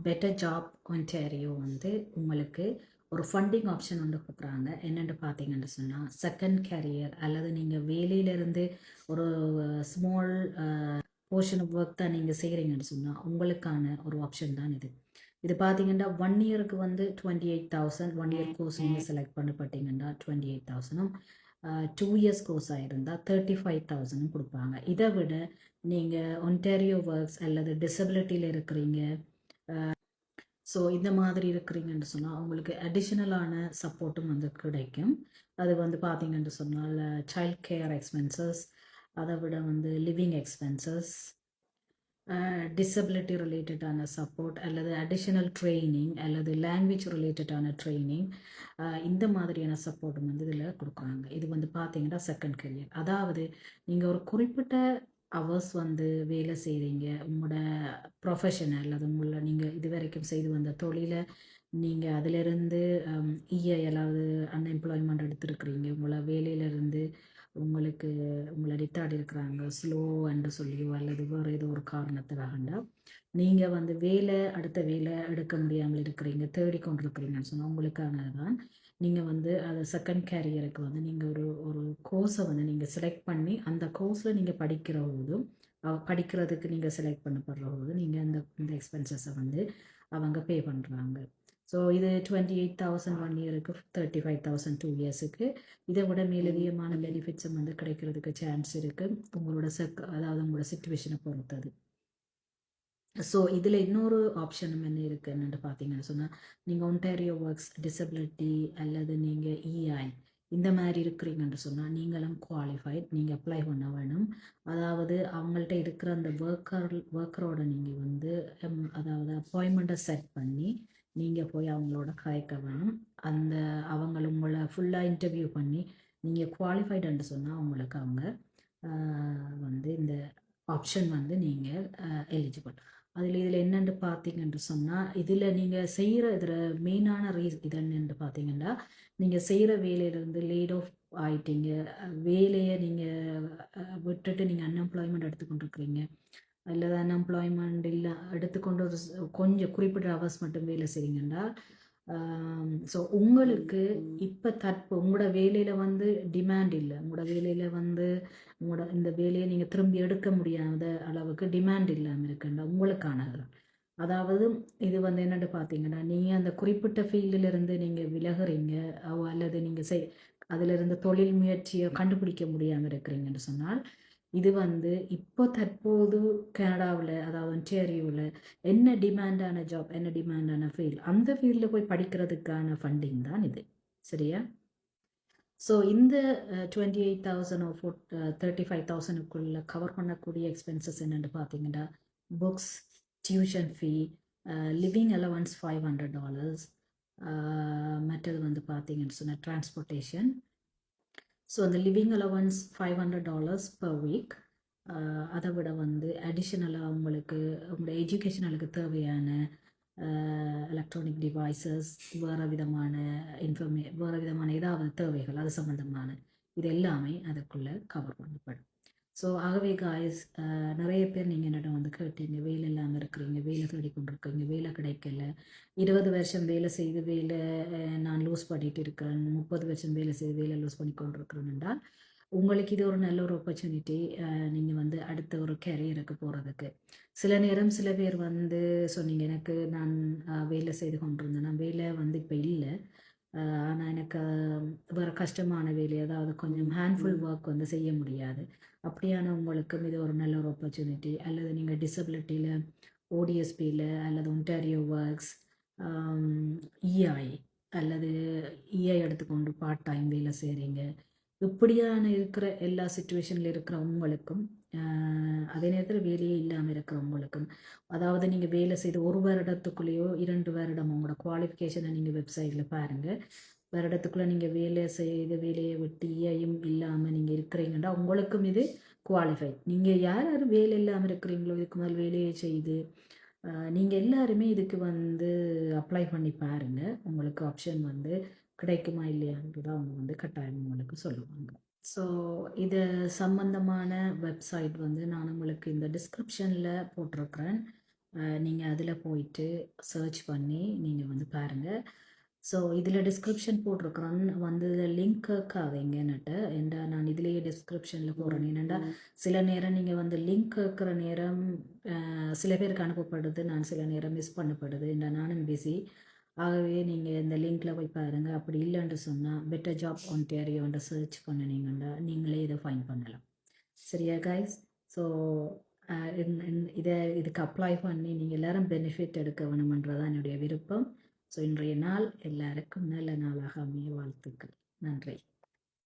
Better job Ontario வந்து உங்களுக்கு ஒரு ஃபண்டிங் ஆப்ஷன் வந்து கொடுக்குறாங்க. என்னென்னு பார்த்தீங்கன்னு சொன்னால், செகண்ட் கேரியர் அல்லது நீங்கள் வேலையிலேருந்து ஒரு ஸ்மால் போர்ஷன் ஆஃப் ஒர்க் தான் நீங்கள் செய்கிறீங்கன்னு சொன்னால் உங்களுக்கான ஒரு ஆப்ஷன் தான் இது. இது பார்த்தீங்கன்னா 1 இயருக்கு வந்து 28,000, 1 இயர் கோர்ஸ் நீங்கள் செலக்ட் பண்ணப்பட்டீங்கன்னா 28,000, 2 இயர்ஸ் கோர்ஸாக இருந்தால் 35,000 கொடுப்பாங்க. இதை விட நீங்கள் ஒன்டாரியோ ஒர்க்ஸ் அல்லது டிசபிலிட்டியில் இருக்கிறீங்க, ஸோ இந்த மாதிரி இருக்கிறீங்கன்னு சொன்னால் உங்களுக்கு அடிஷ்னலான சப்போர்ட்டும் வந்து கிடைக்கும். அது வந்து பார்த்தீங்கன்னு சொன்னால் சைல்ட் கேர் எக்ஸ்பென்சஸ், அதை விட வந்து லிவிங் எக்ஸ்பென்சஸ், டிசபிலிட்டி ரிலேட்டடான சப்போர்ட் அல்லது அடிஷ்னல் ட்ரைனிங் அல்லது லாங்குவேஜ் ரிலேட்டடான ட்ரைனிங், இந்த மாதிரியான சப்போர்ட்டும் வந்து இதில் கொடுக்குறாங்க. இது வந்து பார்த்தீங்கன்னா செகண்ட் கரியர். அதாவது நீங்கள் ஒரு குறிப்பிட்ட ஹவர்ஸ் வந்து வேலை செய்கிறீங்க, உங்களோட ப்ரொஃபஷனை அல்லது உங்களை நீங்கள் இது வரைக்கும் செய்து வந்த தொழிலை நீங்கள் அதிலிருந்து இஐ அதாவது அன்எம்ப்ளாய்மெண்ட் எடுத்துருக்குறீங்க, உங்களை வேலையிலேருந்து உங்களுக்கு உங்களை டித்தாடி இருக்கிறாங்க ஸ்லோ என்று சொல்லியோ அல்லது வேறு ஏதோ ஒரு காரணத்துக்காகண்டா நீங்கள் வந்து அடுத்த வேலை எடுக்க முடியாமல் இருக்கிறீங்க, தேடிக்கொண்டிருக்கிறீங்கன்னு சொன்னால் உங்களுக்கான தான் நீங்கள் வந்து அது செகண்ட் கேரியருக்கு வந்து நீங்கள் ஒரு கோர்ஸை வந்து நீங்கள் செலக்ட் பண்ணி அந்த கோர்ஸில் நீங்கள் படிக்கிற போதும் படிக்கிறதுக்கு நீங்கள் செலக்ட் பண்ணப்படுற போது நீங்கள் இந்த எக்ஸ்பென்சஸை வந்து அவங்க பே பண்ணுறாங்க. ஸோ இது 28,000 1 இயருக்கு, 35,000 2 இயர்ஸுக்கு. இதை விட மேலதிகமான பெனிஃபிட்ஸும் வந்து கிடைக்கிறதுக்கு சான்ஸ் இருக்குது, உங்களோட அதாவது உங்களோட சிச்சுவேஷனை பொறுத்தது. ஸோ இதில் இன்னொரு ஆப்ஷனும் என்ன இருக்குது என்னென்னு பார்த்தீங்கன்னு சொன்னால், நீங்கள் ஒன்டாரியோ ஒர்க்ஸ் டிசபிலிட்டி அல்லது நீங்கள் இஐ இந்த மாதிரி இருக்கிறீங்கன்னு சொன்னால் நீங்களும் குவாலிஃபைட், நீங்கள் அப்ளை பண்ண வேணும். அதாவது அவங்கள்ட்ட இருக்கிற அந்த ஒர்க்கரோட நீங்கள் வந்து அதாவது அப்பாயின்மெண்ட்டை செட் பண்ணி நீங்கள் போய் அவங்களோட கதைக்க வேணும். அவங்க உங்களை ஃபுல்லாக இன்டர்வியூ பண்ணி நீங்கள் குவாலிஃபைடுன்னு சொன்னால் அவங்களுக்கு அவங்க வந்து இந்த ஆப்ஷன் வந்து நீங்கள் எலிஜிபிள். இதில் என்னென்று பார்த்தீங்கன்னு சொன்னால், இதில் நீங்கள் செய்கிற மெயினான இது என்னென்று பார்த்தீங்கன்னா, நீங்கள் செய்கிற வேலையிலேருந்து லேட் ஆஃப் ஆகிட்டீங்க, வேலையை நீங்கள் விட்டுட்டு நீங்கள் அன்எம்ப்ளாய்மெண்ட் எடுத்துக்கொண்டிருக்கிறீங்க அல்லது அன்எம்ப்ளாய்மெண்ட் இல்லை எடுத்துக்கொண்டு ஒரு கொஞ்சம் குறிப்பிட்ட ஹவர்ஸ் மட்டும் வேலை செய்கிறீங்கன்னா, ஸோ உங்களுக்கு இப்போ உங்களோட வேலையில் வந்து டிமாண்ட் இல்லை, உங்களோட வேலையில் வந்து இந்த வேலையை நீங்கள் திரும்பி எடுக்க முடியாத அளவுக்கு டிமாண்ட் இல்லாமல் இருக்குன்னா உங்களுக்கானது. அதாவது இது வந்து என்னென்னு பார்த்தீங்கன்னா, நீங்கள் அந்த குறிப்பிட்ட ஃபீல்டிலிருந்து நீங்கள் விலகுறீங்க அல்லது நீங்கள் அதிலிருந்து தொழில் முயற்சியை கண்டுபிடிக்க முடியாமல் இருக்கிறீங்கன்னு சொன்னால், இது வந்து இப்போ தற்போது கனடாவில் அதாவது ஒன்டாரியோவில் என்ன டிமாண்டான ஜாப், என்ன டிமாண்டான ஃபீல்ட், அந்த ஃபீல்டில் போய் படிக்கிறதுக்கான ஃபண்டிங் தான் இது. சரியா? ஸோ இந்த 28,000 35,000க்குள்ளே கவர் பண்ணக்கூடிய எக்ஸ்பென்சஸ் என்னென்னு பார்த்தீங்கன்னா, books, tuition fee, living allowance $500, மற்றது வந்து பார்த்தீங்கன்னு சொன்னால் டிரான்ஸ்போர்ட்டேஷன். ஸோ அந்த லிவிங் அலவன்ஸ் $500 பர் வீக். அதை விட வந்து அடிஷ்னலாக உங்களோட எஜுகேஷனலுக்கு தேவையான எலக்ட்ரானிக் டிவைசஸ், வேறு விதமான ஏதாவது தேவைகள் அது சம்மந்தமான இது எல்லாமே அதுக்குள்ளே கவர் பண்ணப்படும். ஸோ ஆகவே காய்ஸ், நிறைய பேர் நீங்கள் என்னிடம் வந்து கேட்டீங்க, வேலை இல்லாமல் இருக்கிறீங்க, வேலை தேடி கொண்டிருக்கீங்க, வேலை கிடைக்கல, 20 வருஷம் வேலை செய்து நான் லூஸ் பண்ணிட்டு இருக்கிறேன், 30 வருஷம் வேலை செய்து வேலை லூஸ் பண்ணி கொண்டிருக்கிறேன் என்றால் உங்களுக்கு இது ஒரு நல்ல ஒரு ஆப்பர்ச்சுனிட்டி. நீங்கள் வந்து அடுத்த ஒரு கேரியருக்கு போகிறதுக்கு. சில நேரம் சில பேர் வந்து சொன்னீங்க, எனக்கு நான் வேலை செய்து கொண்டிருந்தேன், நான் வேலை வந்து இப்போ இல்லை, ஆனால் எனக்கு வேறு கஷ்டமான வேலை, அதாவது கொஞ்சம் ஹேண்ட்ஃபுல் ஒர்க் வந்து செய்ய முடியாது. அப்படியான உங்களுக்கும் இது ஒரு நல்ல ஒரு ஆப்பர்ச்சுனிட்டி. அல்லது நீங்கள் டிசபிலிட்டியில், ஓடிஎஸ்பியில் அல்லது ஒன்டாரியோ ஒர்க்ஸ், இஐ அல்லது இஐ எடுத்துக்கொண்டு பார்ட் டைம் வேலை செய்கிறீங்க, இப்படியான இருக்கிற எல்லா சுச்சுவேஷனில் இருக்கிற உங்களுக்கும், அதே நேரத்தில் வேலையே இல்லாமல் இருக்கிறவங்களுக்கும், அதாவது நீங்கள் வேலை செய்து 1 வருடத்துக்குள்ளேயோ 2 வருடம் உங்களோட குவாலிஃபிகேஷனை நீங்கள் வெப்சைட்டில் பாருங்கள், வருடத்துக்குள்ளே நீங்கள் வேலை செய்து வேலையை விட்டு இஐயும் இல்லாமல் நீங்கள் இருக்கிறீங்கன்னா உங்களுக்கும் இது குவாலிஃபை. நீங்கள் யார் யார் வேலை இல்லாமல் இருக்கிறீங்களோ, இதுக்கு மேல் வேலையை செய்து நீங்கள் எல்லாருமே இதுக்கு வந்து அப்ளை பண்ணி பாருங்கள், உங்களுக்கு ஆப்ஷன் வந்து கிடைக்குமா இல்லையான்றதை அவங்க வந்து கட்டாயம் உங்களுக்கு சொல்லுவாங்க. ஸோ இது சம்பந்தமான வெப்சைட் வந்து நான் உங்களுக்கு இந்த டிஸ்கிரிப்ஷனில் போட்டிருக்கிறேன். நீங்கள் அதில் போயிட்டு சர்ச் பண்ணி நீங்கள் வந்து பாருங்கள். ஸோ இதில் டிஸ்கிரிப்ஷன் போட்டிருக்கிறோம் வந்து லிங்க் கேட்காதீங்கன்னுட்டு ஏன்டா நான் இதுலேயே டிஸ்கிரிப்ஷனில் போடுறேன். ஏன்னாண்டா சில நேரம் நீங்கள் வந்து லிங்க் கேட்குற நேரம் சில பேருக்கு அனுப்பப்படுது, நான் சில நேரம் மிஸ் பண்ணப்படுது, ஏன்டா நானும் பிஸி. ஆகவே நீங்கள் இந்த லிங்க்கில் போய் பாருங்கள். அப்படி இல்லைன்னு சொன்னால் பெட்டர் ஜாப் ஒன்டாரியோன்ற சர்ச் பண்ணினீங்கன்னா நீங்களே இதை ஃபைன் பண்ணலாம். சரியா கைஸ்? ஸோ இதுக்கு அப்ளை பண்ணி நீங்கள் எல்லாரும் பெனிஃபிட் எடுக்க வேணுமன்றதான் என்னுடைய விருப்பம். ஸோ இன்றைய நாள் எல்லாருக்கும் நல்ல நாளாக அமைய வாழ்த்துக்கள். நன்றி.